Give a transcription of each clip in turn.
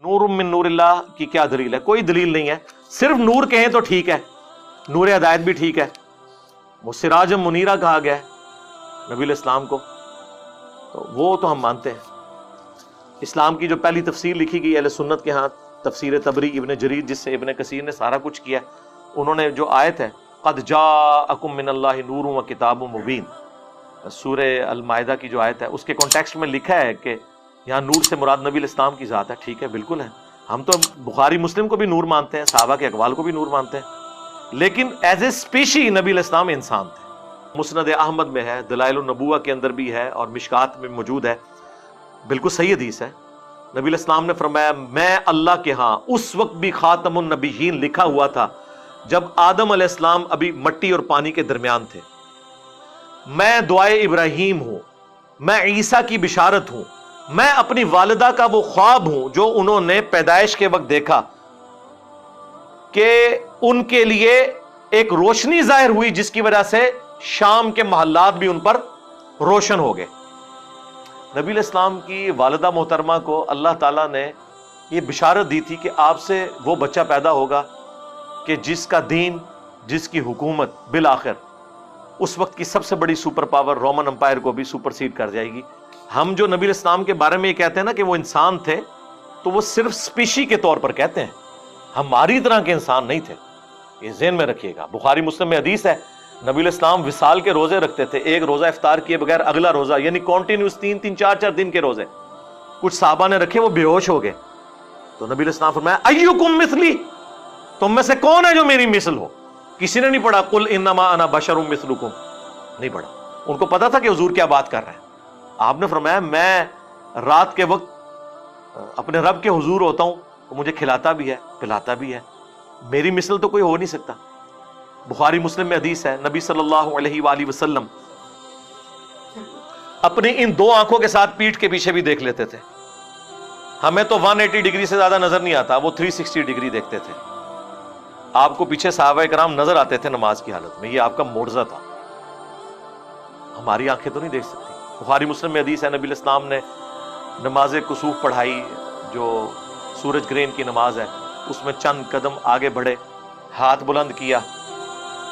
نور من نور اللہ کی کیا دلیل ہے؟ کوئی دلیل نہیں ہے. صرف نور کہیں تو ٹھیک ہے, نور ہدایت بھی ٹھیک ہے, وہ سراج منیرہ کہا گیا ہے نبی الاسلام کو, تو وہ تو ہم مانتے ہیں. اسلام کی جو پہلی تفسیر لکھی گئی اہل سنت کے ہاں, تفسیر تبری ابن جریر, جس سے ابن کثیر نے سارا کچھ کیا, انہوں نے جو آیت ہے قد جاءکم من اللہ نور و کتاب مبین, سورہ المائدہ کی جو آیت ہے, اس کے کانٹیکسٹ میں لکھا ہے کہ یہاں نور سے مراد نبی الاسلام کی ذات ہے. ٹھیک ہے, بالکل ہے. ہم تو بخاری مسلم کو بھی نور مانتے ہیں, صحابہ کے اقوال کو بھی نور مانتے ہیں, لیکن ایز اے اسپیشی نبی الاسلام انسان تھے. مسند احمد میں ہے, دلائل النبوہ کے اندر بھی ہے, اور مشکات میں موجود ہے, بالکل صحیح حدیث ہے. نبی الاسلام نے فرمایا میں اللہ کے ہاں اس وقت بھی خاتم النبیین لکھا ہوا تھا جب آدم علیہ السلام ابھی مٹی اور پانی کے درمیان تھے. میں دعائے ابراہیم ہوں, میں عیسیٰ کی بشارت ہوں, میں اپنی والدہ کا وہ خواب ہوں جو انہوں نے پیدائش کے وقت دیکھا کہ ان کے لیے ایک روشنی ظاہر ہوئی جس کی وجہ سے شام کے محلات بھی ان پر روشن ہو گئے. نبی الاسلام کی والدہ محترمہ کو اللہ تعالیٰ نے یہ بشارت دی تھی کہ آپ سے وہ بچہ پیدا ہوگا کہ جس کا دین, جس کی حکومت بالآخر اس وقت کی سب سے بڑی سپر پاور رومن امپائر کو بھی سپرسیڈ کر جائے گی. ہم جو نبی الاسلام کے بارے میں یہ کہتے ہیں نا کہ وہ انسان تھے, تو وہ صرف اسپیشی کے طور پر کہتے ہیں, ہماری طرح کے انسان نہیں تھے. یہ ذہن میں رکھیے گا. بخاری مسلم میں حدیث ہے نبی الاسلام وصال کے روزے رکھتے تھے, ایک روزہ افطار کیے بغیر اگلا روزہ, یعنی کنٹینیوس 3-3 4-4 دن کے روزے. کچھ صحابہ نے رکھے, وہ بے ہوش ہو گئے, تو نبی الاسلام فرمایا ایکم مثلی, تم میں سے کون ہے جو میری مثل ہو؟ کسی نے نہیں پڑھا قل انما انا بشر مثلکم, نہیں پڑھا. ان کو پتا تھا کہ حضور کیا بات کر رہے ہیں. آپ نے فرمایا میں رات کے وقت اپنے رب کے حضور ہوتا ہوں, وہ مجھے کھلاتا بھی ہے پلاتا بھی ہے, میری مثل تو کوئی ہو نہیں سکتا. بخاری مسلم میں حدیث ہے نبی صلی اللہ علیہ وآلہ وسلم اپنی ان دو آنکھوں کے ساتھ پیٹھ کے پیچھے بھی دیکھ لیتے تھے. ہمیں تو 180 ڈگری سے زیادہ نظر نہیں آتا, وہ 360 ڈگری دیکھتے تھے. آپ کو پیچھے صحابہ کرام نظر آتے تھے نماز کی حالت میں, یہ آپ کا معجزہ تھا. ہماری آنکھیں تو نہیں دیکھ سکتی. بخاری مسلم میں حدیث ہے نبی الاسلام نے نماز کسوف پڑھائی, جو سورج گرہن کی نماز ہے, اس میں چند قدم آگے بڑھے, ہاتھ بلند کیا,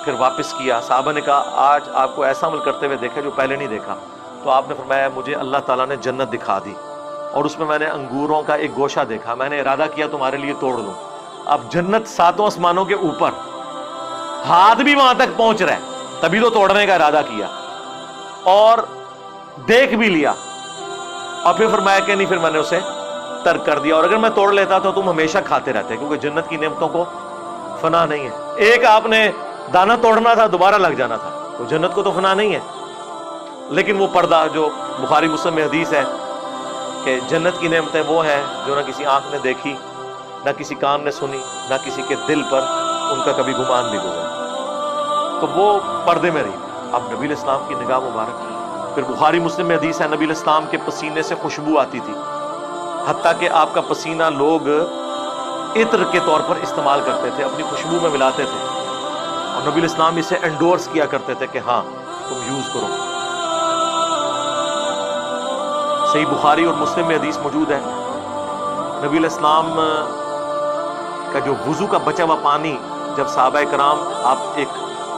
پھر واپس کیا. صحابہ نے کہا آج آپ کو ایسا عمل کرتے ہوئے دیکھا جو پہلے نہیں دیکھا. تو آپ نے فرمایا مجھے اللہ تعالیٰ نے جنت دکھا دی, اور اس میں نے انگوروں کا ایک گوشہ دیکھا, میں نے ارادہ کیا تمہارے لیے توڑ لوں. اب جنت 7 آسمانوں کے اوپر, ہاتھ بھی وہاں تک پہنچ رہا ہے, تبھی تو توڑنے کا ارادہ کیا, اور دیکھ بھی لیا, اور پھر فرمایا کہ نہیں, پھر میں نے اسے ترک کر دیا, اور اگر میں توڑ لیتا تو تم ہمیشہ کھاتے رہتے, کیونکہ جنت کی نعمتوں کو فنا نہیں ہے. ایک آپ نے دانہ توڑنا تھا, دوبارہ لگ جانا تھا, تو جنت کو تو فنا نہیں ہے. لیکن وہ پردہ جو بخاری مسلم میں حدیث ہے کہ جنت کی نعمتیں وہ ہیں جو نہ کسی آنکھ نے دیکھی, نہ کسی کان نے سنی, نہ کسی کے دل پر ان کا کبھی گمان بھی گزرا, تو وہ پردے میں رہی. اب نبی الاسلام کی نگاہ مبارک. پھر بخاری مسلم میں حدیث ہے نبی الاسلام کے پسینے سے خوشبو آتی تھی, حتیٰ کہ آپ کا پسینہ لوگ عطر کے طور پر استعمال کرتے تھے, اپنی خوشبو میں ملاتے تھے, اور نبی الاسلام اسے انڈورس کیا کرتے تھے کہ ہاں تم یوز کرو. صحیح بخاری اور مسلم میں حدیث موجود ہے نبی الاسلام کا جو وضو کا بچا ہوا پانی, جب صحابہ کرام آپ ایک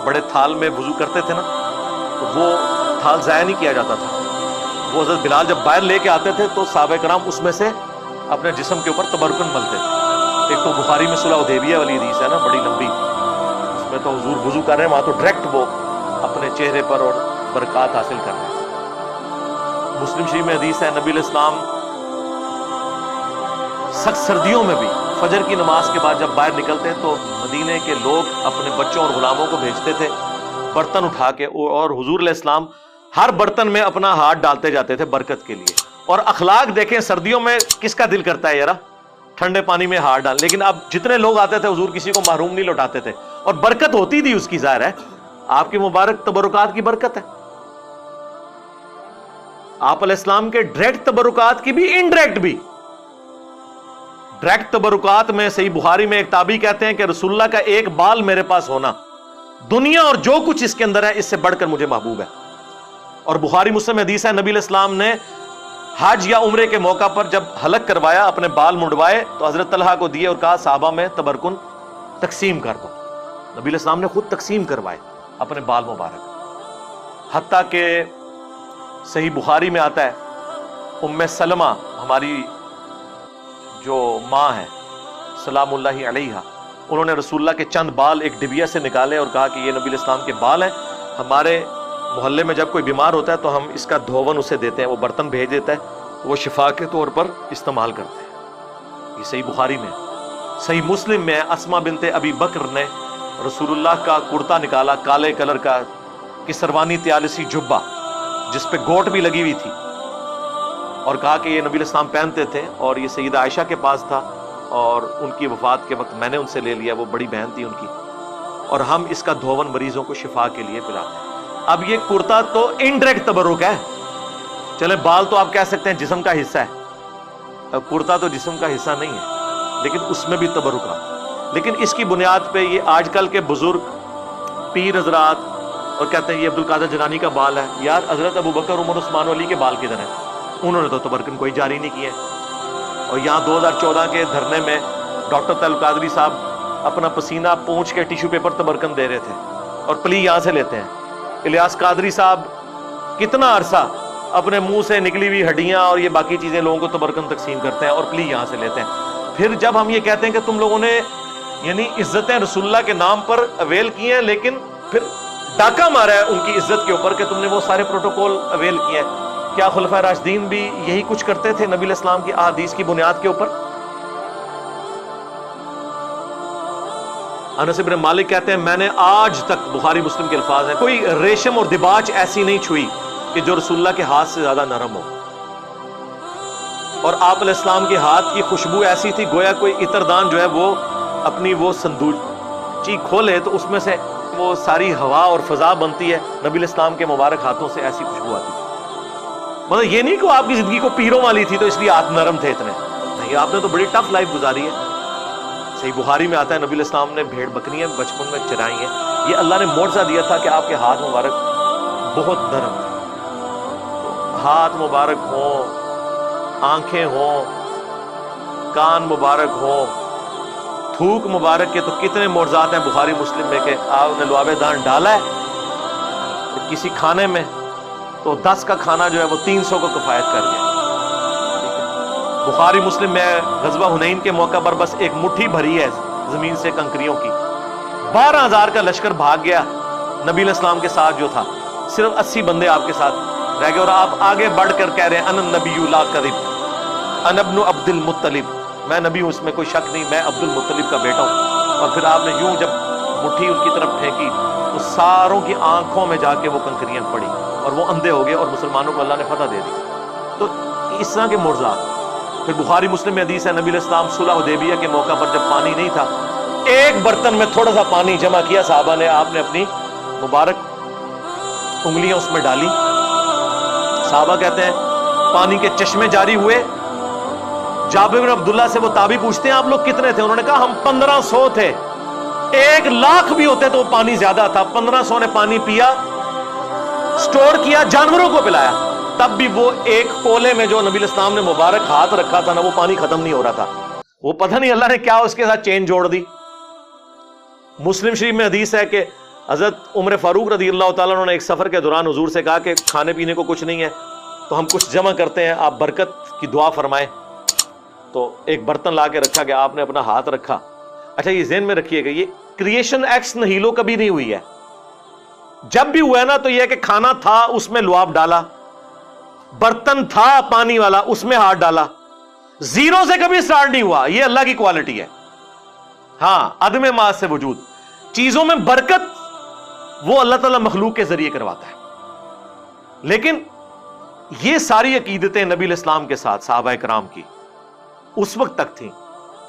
بڑے تھال میں وضو کرتے تھے نا, تو وہ تھال ضائع نہیں کیا جاتا تھا. وہ حضرت بلال جب باہر لے کے آتے تھے تو صحابہ کرام اس میں سے اپنے جسم کے اوپر تبرکن ملتے تھے. ایک تو بخاری میں صلح حدیبیہ والی حدیث ہے نا, بڑی لمبی, اس میں تو حضور وضو کر رہے ہیں, وہاں تو ڈائریکٹ وہ اپنے چہرے پر اور برکات حاصل کر رہے ہیں. مسلم شریف میں حدیث ہے نبی الاسلام سخت سردیوں میں بھی فجر کی نماز کے بعد جب باہر نکلتے تو مدینے کے لوگ اپنے بچوں اور غلاموں کو بھیجتے تھے برتن اٹھا کے, اور حضور علیہ السلام ہر برتن میں اپنا ہاتھ ڈالتے جاتے تھے برکت کے لیے. اور اخلاق دیکھیں, سردیوں میں کس کا دل کرتا ہے ذرا ٹھنڈے پانی میں ہاتھ ڈال, لیکن اب جتنے لوگ آتے تھے حضور کسی کو محروم نہیں لوٹاتے تھے, اور برکت ہوتی تھی اس کی. ظاہر ہے آپ کی مبارک تبرکات کی برکت ہے. آپ علیہ السلام کے ڈائریکٹ تبرکات کی بھی, انڈائریکٹ بھی. ڈائریکٹ تبرکات میں صحیح بخاری میں ایک تابعی کہتے ہیں کہ رسول اللہ کا ایک بال میرے پاس ہونا دنیا اور جو کچھ اس کے اندر ہے اس سے بڑھ کر مجھے محبوب ہے. اور بخاری مسلم حدیث ہے نبی علیہ السلام نے حج یا عمرے کے موقع پر جب حلق کروایا اپنے بال منڈوائے تو حضرت طلحہ کو دیے اور کہا صحابہ میں تبرکن تقسیم کر دو. نبی علیہ السلام نے خود تقسیم کروائے اپنے بال مبارک. حتیٰ کہ صحیح بخاری میں آتا ہے ام سلمہ ہماری جو ماں ہے سلام اللہ علیہا، انہوں نے رسول اللہ کے چند بال ایک ڈبیا سے نکالے اور کہا کہ یہ نبی علیہ السلام کے بال ہیں، ہمارے محلے میں جب کوئی بیمار ہوتا ہے تو ہم اس کا دھون اسے دیتے ہیں، وہ برتن بھیج دیتا ہے، وہ شفا کے طور پر استعمال کرتے ہیں. یہ صحیح بخاری میں. صحیح مسلم میں اسما بنت ابی بکر نے رسول اللہ کا کرتا نکالا کالے کلر کا کسروانی تیالسی جبہ جس پہ گوٹ بھی لگی ہوئی تھی، اور کہا کہ یہ نبی علیہ السلام پہنتے تھے، اور یہ سیدہ عائشہ کے پاس تھا اور ان کی وفات کے وقت میں نے ان سے لے لیا، وہ بڑی بہن تھی ان کی، اور ہم اس کا دھون مریضوں کو شفا کے لیے پلاتے ہیں. اب یہ کرتا تو انڈائریکٹ تبرک ہے، چلے بال تو آپ کہہ سکتے ہیں جسم کا حصہ ہے، کرتا تو جسم کا حصہ نہیں ہے، لیکن اس میں بھی تبرک رہا. لیکن اس کی بنیاد پہ یہ آج کل کے بزرگ پیر حضرات اور کہتے ہیں یہ عبد القادر جیلانی کا بال ہے. یار حضرت ابو بکر عمر عثمان علی کے بال کدھر ہیں؟ انہوں نے تو تبرکن کوئی جاری نہیں کیا. اور یہاں 2014 کے دھرنے میں ڈاکٹر طلعت قادری صاحب اپنا پسینہ پونچھ کے ٹیشو پیپر تبرکن دے رہے تھے اور پلی یہاں سے لیتے ہیں. الیاس قادری صاحب کتنا عرصہ اپنے منہ سے نکلی ہوئی ہڈیاں اور یہ باقی چیزیں لوگوں کو تبرکن تقسیم کرتے ہیں اور پلی یہاں سے لیتے ہیں. پھر جب ہم یہ کہتے ہیں کہ تم لوگوں نے یعنی عزتیں رسول اللہ کے نام پر اویل کی ہیں، لیکن پھر ڈاکہ مارا ہے ان کی عزت کے اوپر کہ تم نے وہ سارے پروٹوکول اویل کیے ہیں. کیا خلفائے راشدین بھی یہی کچھ کرتے تھے نبی علیہ السلام کی احادیث کی بنیاد کے اوپر؟ انس بن مالک کہتے ہیں میں نے آج تک، بخاری مسلم کے الفاظ ہیں، کوئی ریشم اور دباچ ایسی نہیں چھوئی کہ جو رسول اللہ کے ہاتھ سے زیادہ نرم ہو. اور آپ علیہ السلام کے ہاتھ کی خوشبو ایسی تھی گویا کوئی عطردان جو ہے وہ اپنی وہ صندوق کھولے تو اس میں سے وہ ساری ہوا اور فضا بنتی ہے. نبی علیہ السلام کے مبارک ہاتھوں سے ایسی خوشبو آتی تھی. مطلب یہ نہیں کہ آپ کی زندگی کو پیروں والی تھی تو اس لیے ہاتھ نرم تھے اتنے، نہیں، آپ نے تو بڑی ٹف لائف گزاری ہے. صحیح بخاری میں آتا ہے نبی علیہ السلام نے بھیڑ بکریاں بچپن میں چرائی ہیں. یہ اللہ نے معجزہ دیا تھا کہ آپ کے ہاتھ مبارک بہت نرم تھے. ہاتھ مبارک ہوں، آنکھیں ہوں، کان مبارک ہوں، تھوک مبارک کے تو کتنے معجزات ہیں بخاری مسلم میں کہ آپ نے لعاب دان ڈالا ہے کسی کھانے میں تو 10 کا کھانا جو ہے وہ 300 کو کفایت کر گیا. بخاری مسلم میں غزوہ حنین کے موقع پر بس ایک مٹھی بھری ہے زمین سے کنکریوں کی، 12,000 کا لشکر بھاگ گیا. نبی علیہ السلام کے ساتھ جو تھا صرف 80 بندے آپ کے ساتھ رہ گئے، اور آپ آگے بڑھ کر کہہ رہے ہیں انا النبی لا کذب انا ابن عبد المطلب، میں نبی ہوں اس میں کوئی شک نہیں، میں عبد المطلب کا بیٹا ہوں. اور پھر آپ نے یوں جب مٹھی ان کی طرف پھینکی تو ساروں کی آنکھوں میں جا کے وہ کنکریاں پڑی اور وہ اندھے ہو گئے اور مسلمانوں کو اللہ نے فتح دے دی. تو اس طرح کے معجزات. پھر بخاری مسلم میں حدیث ہے نبی علیہ السلام صلح حدیبیہ کے موقع پر جب پانی نہیں تھا، ایک برتن میں تھوڑا سا پانی جمع کیا صحابہ نے، آپ نے اپنی مبارک انگلیاں اس میں ڈالی. صحابہ کہتے ہیں پانی کے چشمے جاری ہوئے. جابر بن عبداللہ سے وہ تابعی پوچھتے ہیں آپ لوگ کتنے تھے؟ انہوں نے کہا ہم 1500 تھے. 1,00,000 بھی ہوتے تو پانی زیادہ تھا. 1500 نے پانی پیا، سٹور کیا، جانوروں کو پلایا. تب بھی وہ ایک کولے میں جو نبی علیہ السلام نے مبارک ہاتھ رکھا تھا نا، وہ پانی ختم نہیں ہو رہا تھا. وہ پتہ نہیں اللہ نے کیا اس کے ساتھ چین جوڑ دی. مسلم شریف میں حدیث ہے کہ حضرت عمر فاروق رضی اللہ تعالیٰ عنہ نے ایک سفر کے دوران حضور سے کہا کہ کھانے پینے کو کچھ نہیں ہے تو ہم کچھ جمع کرتے ہیں، آپ برکت کی دعا فرمائیں. تو ایک برتن لا کے رکھا گیا، آپ نے اپنا ہاتھ رکھا. اچھا یہ ذہن میں رکھیے گا، یہ کریشن ایکس نہیلو کبھی نہیں ہوئی ہے. جب بھی ہوا ہے نا تو یہ کہ کھانا تھا اس میں لعاب ڈالا، برتن تھا پانی والا اس میں ہاتھ ڈالا. زیرو سے کبھی سٹارٹ نہیں ہوا. یہ اللہ کی کوالٹی ہے. ہاں عدم ما سے وجود. چیزوں میں برکت وہ اللہ تعالیٰ مخلوق کے ذریعے کرواتا ہے. لیکن یہ ساری عقیدتیں نبی علیہ السلام کے ساتھ صحابہ کرام کی اس وقت تک تھیں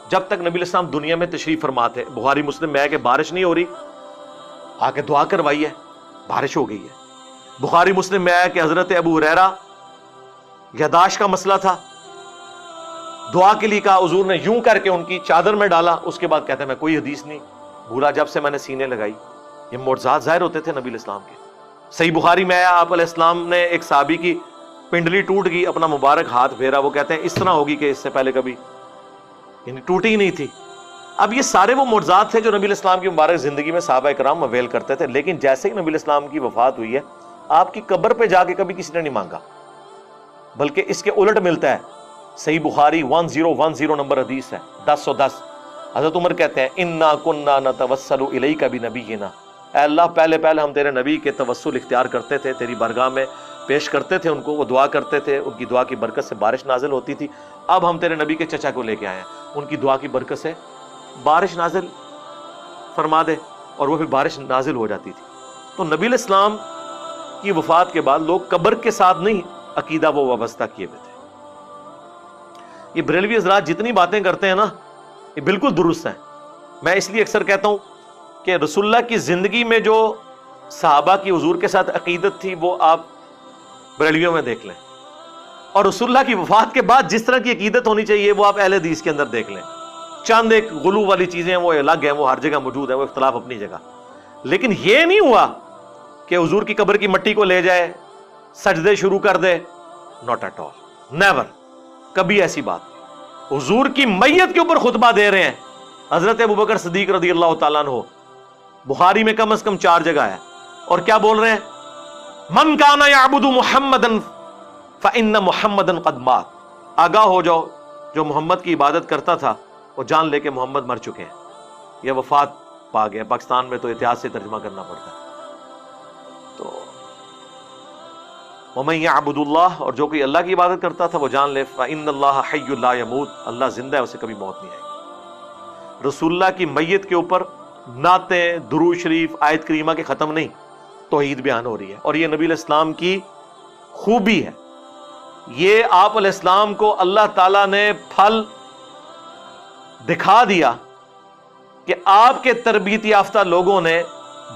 جب تک نبی علیہ السلام دنیا میں تشریف فرما تھے. بخاری مسلم میں ہے کہ بارش نہیں ہو رہی، آ کے دعا کروائی ہے، بارش ہو گئی ہے. بخاری مسلم میں ہے کہ حضرت ابو ہریرہ یاداشت کا مسئلہ تھا، دعا کے لیے کہا، حضور نے یوں کر کے ان کی چادر میں ڈالا. اس کے بعد کہتے ہیں میں کوئی حدیث نہیں بھولا جب سے میں نے سینے لگائی. یہ معجزات ظاہر ہوتے تھے نبی علیہ السلام کے. صحیح بخاری میں ہے آپ علیہ السلام نے ایک صحابی کی پنڈلی ٹوٹ گئی، اپنا مبارک ہاتھ پھیرا، وہ کہتے ہیں اس طرح ہوگی کہ اس سے پہلے کبھی یعنی ٹوٹی ہی نہیں تھی۔ اب یہ سارے وہ معجزات تھے جو نبی الاسلام کی مبارک زندگی میں صحابہ کرام اویل کرتے تھے، لیکن جیسے ہی نبی الاسلام کی وفات ہوئی ہے آپ کی قبر پہ جا کے کبھی کسی نے نہیں مانگا، بلکہ اس کے الٹ ملتا ہے۔ صحیح بخاری 1010 نمبر حدیث ہے، 1010۔ حضرت عمر کہتے ہیں انا کنا نتوسل الیک بنبینا، اے اللہ پہلے ہم تیرے نبی کے توسل اختیار کرتے تھے، تیری بارگاہ میں پیش کرتے تھے ان کو، وہ دعا کرتے تھے، ان کی دعا کی برکت سے بارش نازل ہوتی تھی۔ اب ہم تیرے نبی کے چچا کو لے کے آئے ہیں، ان کی دعا کی برکت سے بارش نازل فرما دے، اور وہ پھر بارش نازل ہو جاتی تھی۔ تو نبی الاسلام کی وفات کے بعد لوگ قبر کے ساتھ نہیں عقیدہ وہ وابستہ کیے ہوئے تھے۔ یہ بریلوی حضرات جتنی باتیں کرتے ہیں نا یہ بالکل درست ہیں۔ میں اس لیے اکثر کہتا ہوں کہ رسول اللہ کی زندگی میں جو صحابہ کی حضور کے ساتھ عقیدت تھی وہ آپ بریلویوں میں دیکھ لیں، اور رسول اللہ کی وفات کے بعد جس طرح کی عقیدت ہونی چاہیے وہ آپ اہل حدیث کے اندر دیکھ لیں۔ چند ایک غلو والی چیزیں وہ الگ ہیں، وہ ہر جگہ موجود ہیں، وہ اختلاف اپنی جگہ، لیکن یہ نہیں ہوا کہ حضور کی قبر کی مٹی کو لے جائے سجدے شروع کر دے، ناٹ ایٹ آل، نیور، کبھی ایسی بات نہیں۔ حضور کی میت کے اوپر خطبہ دے رہے ہیں حضرت ابوبکر صدیق رضی اللہ تعالیٰ عنہ، بخاری میں کم از کم 4 جگہ ہے، اور کیا بول رہے ہیں؟ من کان یعبد محمدا فإن محمدا قد مات، آگاہ ہو جاؤ جو محمد کی عبادت کرتا تھا وہ جان لے کہ محمد مر چکے ہیں، یہ وفات پا گیا۔ پاکستان میں تو احتیاط سے ترجمہ کرنا پڑتا ہے۔ تو ومن یعبد اللہ، اور جو کوئی اللہ کی عبادت کرتا تھا وہ جان لے فإن اللہ حی لا یموت، اللہ زندہ ہے، اسے کبھی موت نہیں آئے گی۔ رسول اللہ کی میت کے اوپر نعتیں، درود شریف، آیت کریمہ کے ختم نہیں، توحید بیان ہو رہی ہے، اور یہ نبی علیہ السلام کی خوبی ہے۔ یہ آپ علیہ السلام کو اللہ تعالیٰ نے پھل دکھا دیا کہ آپ کے تربیت یافتہ لوگوں نے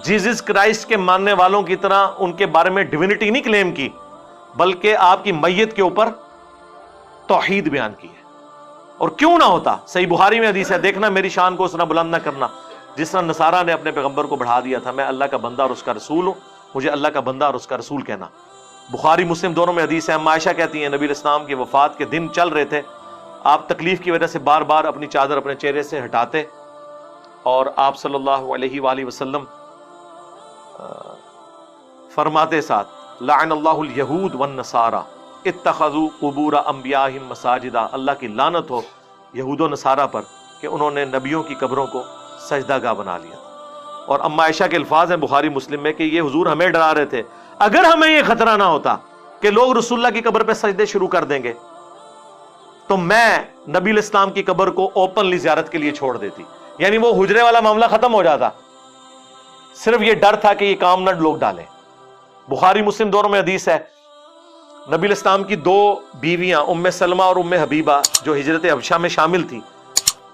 جیزس کرائسٹ کے ماننے والوں کی طرح ان کے بارے میں ڈیوینٹی نہیں کلیم کی، بلکہ آپ کی میت کے اوپر توحید بیان کی ہے۔ اور کیوں نہ ہوتا، صحیح بخاری میں حدیث ہے، دیکھنا میری شان کو اس طرح بلند نہ کرنا جس طرح نصارہ نے اپنے پیغمبر کو بڑھا دیا تھا، میں اللہ کا بندہ اور اس کا رسول ہوں، مجھے اللہ کا بندہ اور اس کا رسول کہنا۔ بخاری مسلم دونوں میں حدیث ہے، اما عائشہ کہتی ہیں نبی علیہ السلام کی وفات کے دن چل رہے تھے، آپ تکلیف کی وجہ سے بار بار اپنی چادر اپنے چہرے سے ہٹاتے، اور آپ صلی اللہ علیہ وآلہ وسلم فرماتے ساتھ لعن اللہ الیہود والنصارى اتخذوا قبور انبیائہم مساجدا، اللہ کی لعنت ہو یہود و نصارہ پر کہ انہوں نے نبیوں کی قبروں کو سجدہ گاہ بنا لیا۔ اور اما عائشہ کے الفاظ ہیں بخاری مسلم میں کہ یہ حضور ہمیں ڈرا رہے تھے، اگر ہمیں یہ خطرہ نہ ہوتا کہ لوگ رسول اللہ کی قبر پہ سجدے شروع کر دیں گے تو میں نبی علیہ السلام کی قبر کو اوپنلی زیارت کے لیے چھوڑ دیتی، یعنی وہ حجرے والا معاملہ ختم ہو جاتا، صرف یہ ڈر تھا کہ یہ کام نہ لوگ ڈالیں۔ بخاری مسلم دونوں میں حدیث ہے، نبی علیہ السلام کی 2 بیویاں ام سلمہ اور ام حبیبہ جو ہجرت حبشہ میں شامل تھی،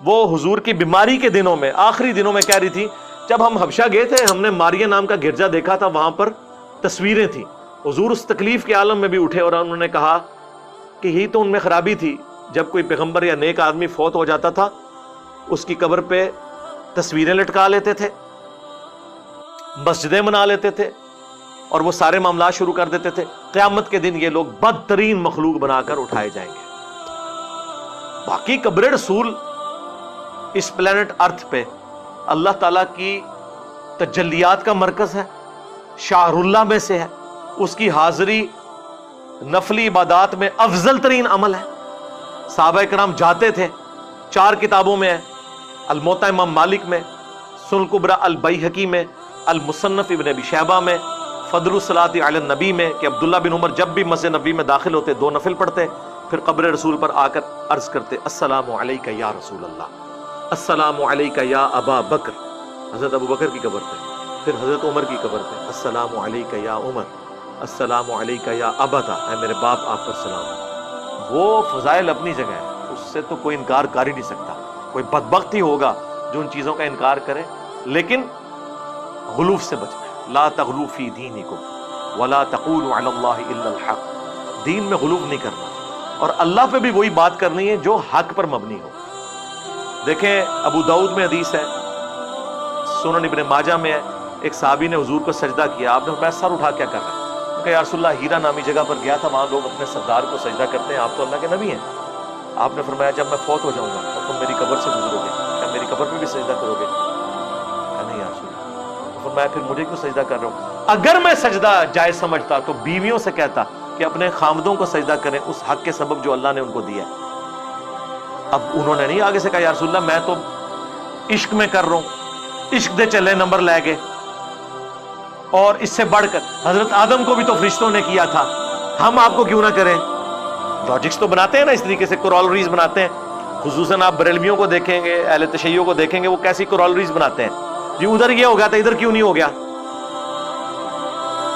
وہ حضور کی بیماری کے دنوں میں، آخری دنوں میں کہہ رہی تھی جب ہم حبشہ گئے تھے ہم نے ماریہ نام کا گرجا دیکھا تھا، وہاں پر تصویریں تھیں، حضور اس تکلیف کے عالم میں بھی اٹھے اور انہوں نے کہا کہ یہی تو ان میں خرابی تھی، جب کوئی پیغمبر یا نیک آدمی فوت ہو جاتا تھا اس کی قبر پہ تصویریں لٹکا لیتے تھے، مسجدیں بنا لیتے تھے، اور وہ سارے معاملات شروع کر دیتے تھے۔ قیامت کے دن یہ لوگ بدترین مخلوق بنا کر اٹھائے جائیں گے۔ باقی قبر رسول اس پلانٹ ارتھ پہ اللہ تعالیٰ کی تجلیات کا مرکز ہے، شاہر اللہ میں سے ہے، اس کی حاضری نفلی عبادات میں افضل ترین عمل ہے۔ صحابہ کرام جاتے تھے، 4 کتابوں میں ہے، الموطا امام مالک میں، سنن کبریٰ البیہقی میں، المصنف ابن ابی شیبہ میں، فضل الصلاۃ علی النبی میں کہ عبداللہ بن عمر جب بھی مسجد نبی میں داخل ہوتے 2 نفل پڑھتے، پھر قبر رسول پر آ کر عرض کرتے السلام علیکہ یا رسول اللہ، السلام علیکہ یا ابا بکر، حضرت ابو بکر کی قبر پہ، پھر حضرت عمر کی قبر پہ السلام علیکہ یا عمر، السلام علیکہ یا ابتا، اے میرے باپ آپ پر سلام۔ وہ فضائل اپنی جگہ ہے، اس سے تو کوئی انکار کر ہی نہیں سکتا، کوئی بدبخت ہی ہوگا جو ان چیزوں کا انکار کرے، لیکن غلوف سے بچنا ہے۔ لا تغلو فی دینکم ولا تقولوا علی اللہ الا الحق، دین میں غلوف نہیں کرنا، اور اللہ پہ بھی وہی بات کرنی ہے جو حق پر مبنی ہو۔ دیکھیں ابو داؤد میں حدیث ہے، سنن ابن ماجہ میں ہے، ایک صحابی نے حضور کو سجدہ کیا، آپ نے فرمایا سر اٹھا کیا کر رہے ہیں؟ کہ یا رسول اللہ ہیرا نامی جگہ پر گیا تھا، وہاں لوگ اپنے سردار کو سجدہ کرتے ہیں، آپ تو اللہ کے نبی ہیں. آپ نے فرمایا جب میں فوت ہو جاؤں گا تو تم میری قبر سے گزرو گے، کیا میری قبر پہ بھی سجدہ کرو گے؟ کہا نہیں یا رسول اللہ. تو فرمایا پھر مجھے کیوں سجدہ کر رہے ہو؟ اگر میں سجدہ جائز سمجھتا تو بیویوں سے کہتا کہ اپنے خامدوں کو سجدہ کریں اس حق کے سبب جو اللہ نے ان کو دیا ہے. اب انہوں نے نہیں آگے سے کہا یا رسول اللہ میں تو عشق میں کر رہا ہوں، عشق دے چلے نمبر لے کے، اور اس سے بڑھ کر حضرت آدم کو بھی تو فرشتوں نے کیا تھا، ہم آپ کو کیوں نہ کریں؟ لاجکس تو بناتے ہیں نا اس طریقے سے، کورالریز بناتے ہیں. خصوصاً آپ بریلویوں کو دیکھیں گے، اہل تشیعوں کو دیکھیں گے، وہ کیسی کورالریز بناتے ہیں. جی ادھر یہ ہو گیا تھا ادھر کیوں نہیں ہو گیا؟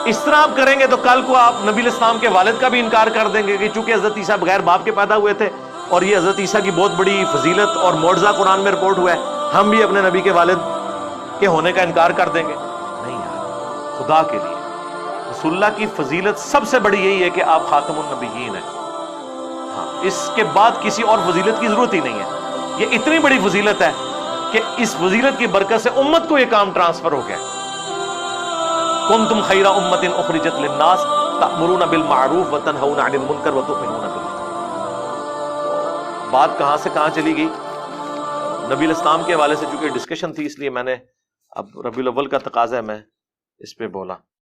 اس طرح آپ کریں گے تو کل کو آپ نبی الاسلام کے والد کا بھی انکار کر دیں گے کہ چونکہ حضرت عیسیٰ بغیر باپ کے پیدا ہوئے تھے اور یہ حضرت عیسیٰ کی بہت بڑی فضیلت اور معجزہ قرآن میں رپورٹ ہوا ہے، ہم بھی اپنے نبی کے والد کے ہونے کا انکار کر دیں گے. نہیں یار، خدا کے لیے رسول اللہ کی فضیلت سب سے بڑی یہی ہے کہ آپ خاتم النبیین ہیں. ہاں، اس کے بعد کسی اور فضیلت کی ضرورت ہی نہیں ہے. یہ اتنی بڑی فضیلت ہے کہ اس فضیلت کی برکت سے امت کو یہ کام ٹرانسفر ہو گیا. کنتم خیر امت اخرجت للناس تأمرون بالمعروف وتنہون عن المنکر وتؤمنون باللہ. بات کہاں سے کہاں چلی گئی؟ نبی الاسلام کے حوالے سے چونکہ ڈسکشن تھی اس لیے میں نے اب ربیع الاول کا تقاضا ہے میں اس پہ بولا.